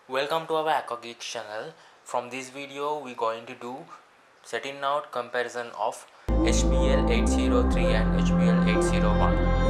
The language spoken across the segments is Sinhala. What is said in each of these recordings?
Welcome to our AquaGeek channel. From this video we going to do setting out comparison of HPL 803 and HPL 801.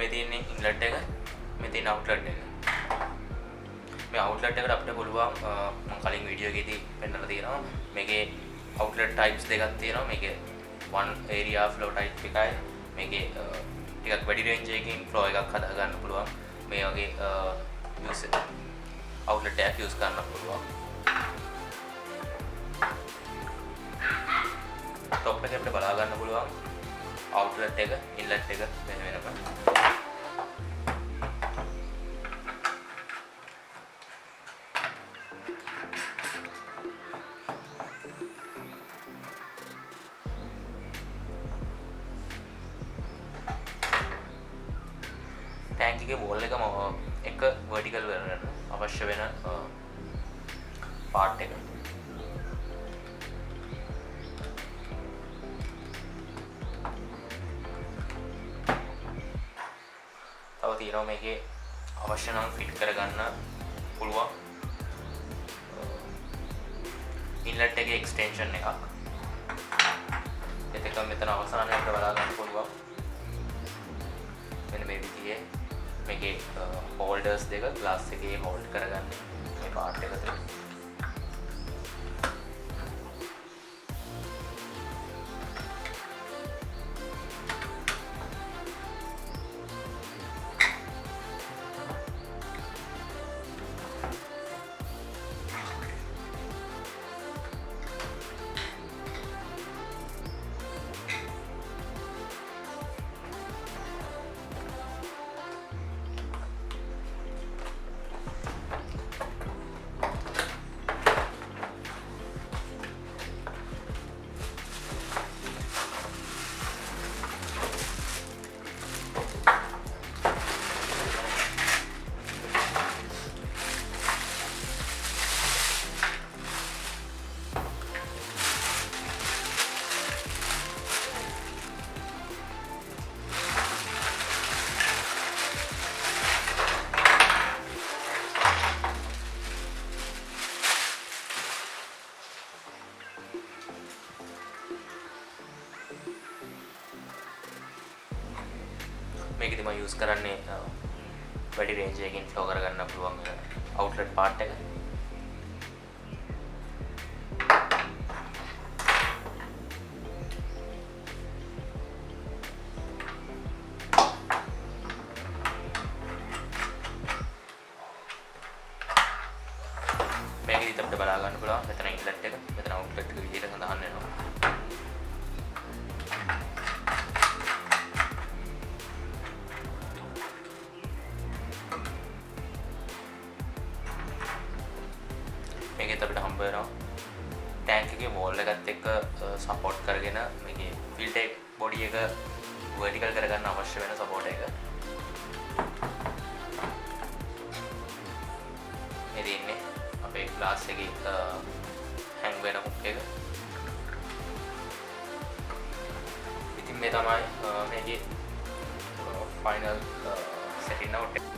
මේ තියෙන්නේ ඉන්ලට් එක, මේ තියෙන අවුට්ලට් එක. මේ අවුට්ලට් එකට අපිට පුළුවන් මම කලින් වීඩියෝ එකේදී පෙන්නලා තියෙනවා මේකේ අවුට්ලට් ටයිප්ස් දෙකක් තියෙනවා. මේකේ one area flow type එකයි මේකේ ටිකක් වැඩි රේන්ජ් එකකින් flow එකක් හදා ගන්න පුළුවන්. මේ වගේ use අවුට්ලට් එකක් use කරන්න පුළුවන්. top එකේ අපිට බලා ගන්න පුළුවන් අවුට්ලට් එක, ඉන්ලට් එක වෙන වෙනම. ටැංක් එකේ වෝල් එක vertical කරගන්න අවශ්‍ය වෙන part එක. තව තියෙනවා මේකේ අවශ්‍ය නම් fit කරගන්න පුළුවන් ඉන්ලට් එකේ extension එකක්. එතක මෙතන අවසානයේ බලා ගන්න පුළුවන්. මෙන්න මේ විදිහේ මේකේ holders දෙක glass එකේ hold කරගන්න මේ part එක තුළ. මේකෙදි මම යූස් කරන්නේ වැඩි රේන්ජ් එකකින් ෆ්ලෝ කරගන්න පුළුවන් අවුට්ලට් part එක. මේකෙදි අපිට බලා ගන්න පුළුවන් මෙතන ඉන්ලට් එක, මෙතන අවුට්ලට් එක විදිහට සඳහන් වෙනවා. ටැන්ක් එකේ වෝල් එකත් එක්ක සපෝට් කරගෙන මේකේ ෆිල්ටර් බොඩි එක vertical කරගන්න අවශ්‍ය වෙන සපෝට් එක. මේ දෙන්නේ අපේ ග්ලාස් එකේ හැංග් වෙන හුක් එක. ඉතින් මේ තමයි මේකේ ෆයිනල් setting out එක.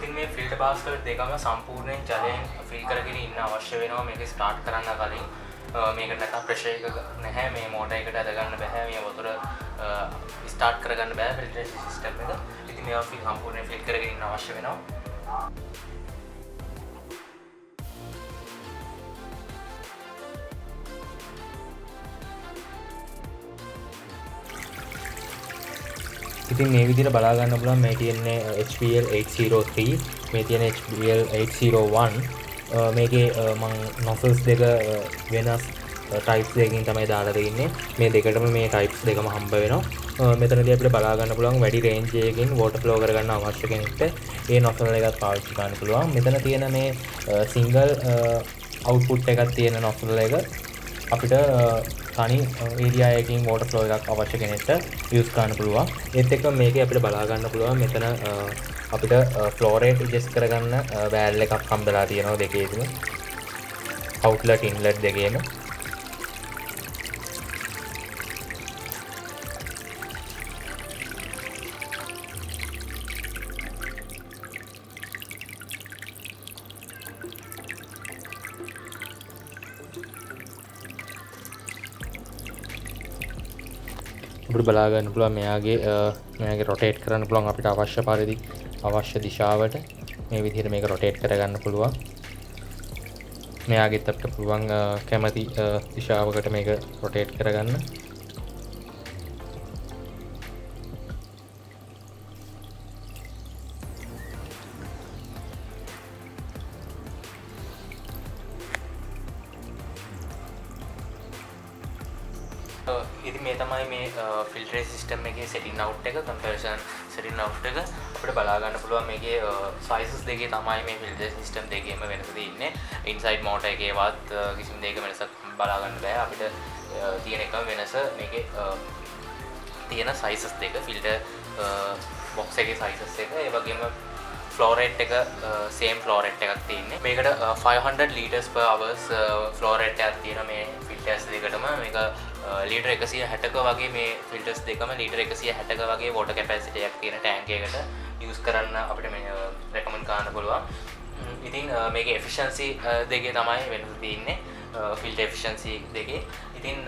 ඉතින් මේ ෆිල්ටර් බාස්කට් දෙකම සම්පූර්ණයෙන් ජලයෙන් ෆිල් කරගෙන ඉන්න අවශ්‍ය වෙනවා මේක ස්ටාර්ට් කරන්න කලින්. මේකට නැත්නම් ප්‍රෙෂර් එක නැහැ මේ මෝටර් එකට අද ගන්න බෑ මේ වතුර ස්ටාර්ට් කරගන්න බෑ ෆිල්ටරේෂන් සිස්ටම් එක. ඉතින් මේවා සම්පූර්ණයෙන් ෆිල් කරගෙන ඉන්න අවශ්‍ය වෙනවා. ඉතින් මේ විදිහට බලා ගන්න පුළුවන් මේ තියෙන්නේ HPL 803 මේ තියෙන HPL 801 මේකේ මම nozzles දෙක වෙනස් types දෙකකින් තමයි දාලා දෙන්නේ. මේ දෙකටම මේ types දෙකම හම්බ වෙනවා. මෙතනදී අපිට බලා ගන්න පුළුවන් වැඩි range එකකින් water flow කරගන්න අවශ්‍ය කෙනෙක්ට ඒ nozzle එකත් පාවිච්චි කරන්න පුළුවන්. මෙතන තියෙන මේ single output එකක් තියෙන nozzle එක අපිට තනි ඒරියා එකකින් water flow එකක් අවශ්‍ය කෙනෙක්ට use කරන්න පුළුවන්. ඒත් එක්ක මේකේ අපිට බලා ගන්න පුළුවන් මෙතන අපිට flow rate adjust කරගන්න valve එකක් හම්බලා තියෙනවා දෙකේදීම. outlet inlet දෙකේම. අපිට බලා ගන්න පුළුවන් මෙයාගේ රොටේට් කරන්න පුළුවන් අපිට අවශ්‍ය පරිදි අවශ්‍ය දිශාවට මේ විදිහට මේක රොටේට් කරගන්න පුළුවන්. මෙයාගෙත් අපිට පුළුවන් කැමති දිශාවකට මේක රොටේට් කරගන්න. ඉතින් මේ තමයි මේ ෆිල්ටරේෂන් සිස්ටම් එකේ setting out එක comparison setting out එක අපිට බලා ගන්න පුළුවන් මේකේ sizes දෙකේ තමයි මේ ෆිල්ටරේෂන් සිස්ටම් දෙකේම වෙනස තියෙන්නේ. inside motor එකේවත් කිසිම දෙයක වෙනසක් බලා ගන්න බෑ. අපිට තියෙන එකම වෙනස මේකේ තියෙන sizes දෙක filter box එකේ sizes එක ඒ වගේම flow rate එක same flow rate එකක් තියෙන්නේ. මේකට 500 liters per hours flow rate එකක් තියෙන මේ filters දෙකටම මේක ලීටර් 160ක වගේ මේ ෆිල්ටර්ස් දෙකම ලීටර් 160ක වගේ water capacity එකක් තියෙන ටැංක් එකකට use කරන්න අපිට මේ recommend කරන්න පුළුවන්. ඉතින් මේකේ efficiency දෙකේ තමයි වෙනස තියෙන්නේ. filter efficiency දෙකේ. ඉතින්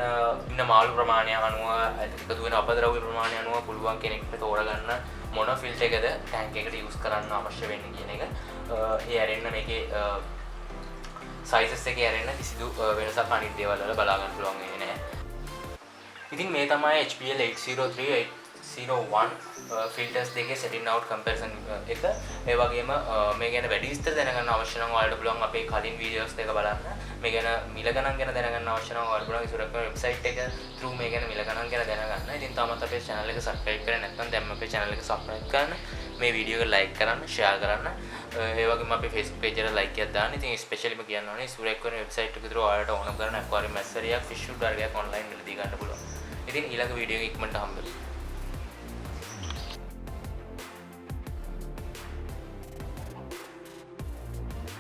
ඉන්න මාළු ප්‍රමාණය අනුව එකතු වෙන අපද්‍රව්‍ය ප්‍රමාණය අනුව පුළුවන් කෙනෙක්ට තෝරගන්න මොන ෆිල්ටර් එකද ටැංක් එකට use කරන්න අවශ්‍ය වෙන්නේ කියන එක. ඒ ඇරෙන්න මේකේ sizes එකේ ඇරෙන්න කිසිදු වෙනසක් අනිත් දේවල් වල බලා ගන්න පුළුවන් වෙන්නේ නැහැ. ඉතින් මේ තමයි HPL 803 801 filters දෙකේ setting out comparison එක. ඒ වගේම මේ ගැන වැඩි විස්තර දැනගන්න අවශ්‍ය නම් ඔයාලට පුළුවන් අපේ කලින් videos දෙක බලන්න. මේ ගැන මිල ගණන් ගැන දැනගන්න අවශ්‍ය නම් ඔයාලට පුළුවන් ඉස්සරහ website එක through මේ ගැන මිල ගණන් ගැන දැනගන්න. ඉතින් තාමත් අපේ channel එක subscribe කරලා නැත්නම් දැන් අපේ channel එක subscribe කරන්න. මේ video එක like කරන්න, share කරන්න. ඒ වගේම අපේ Facebook page එකට like එකක් දාන්න. ඉතින් especially කියන්න ඕනේ සුරේක් වෙන website එක through ඔයාලට ඕන කරන aquarium accessory එකක් fish food වර්ගයක් online වල දී ගන්න පුළුවන්. ඉතින් ඊළඟ වීඩියෝ එක ඉක්මනට හම්බෙමු.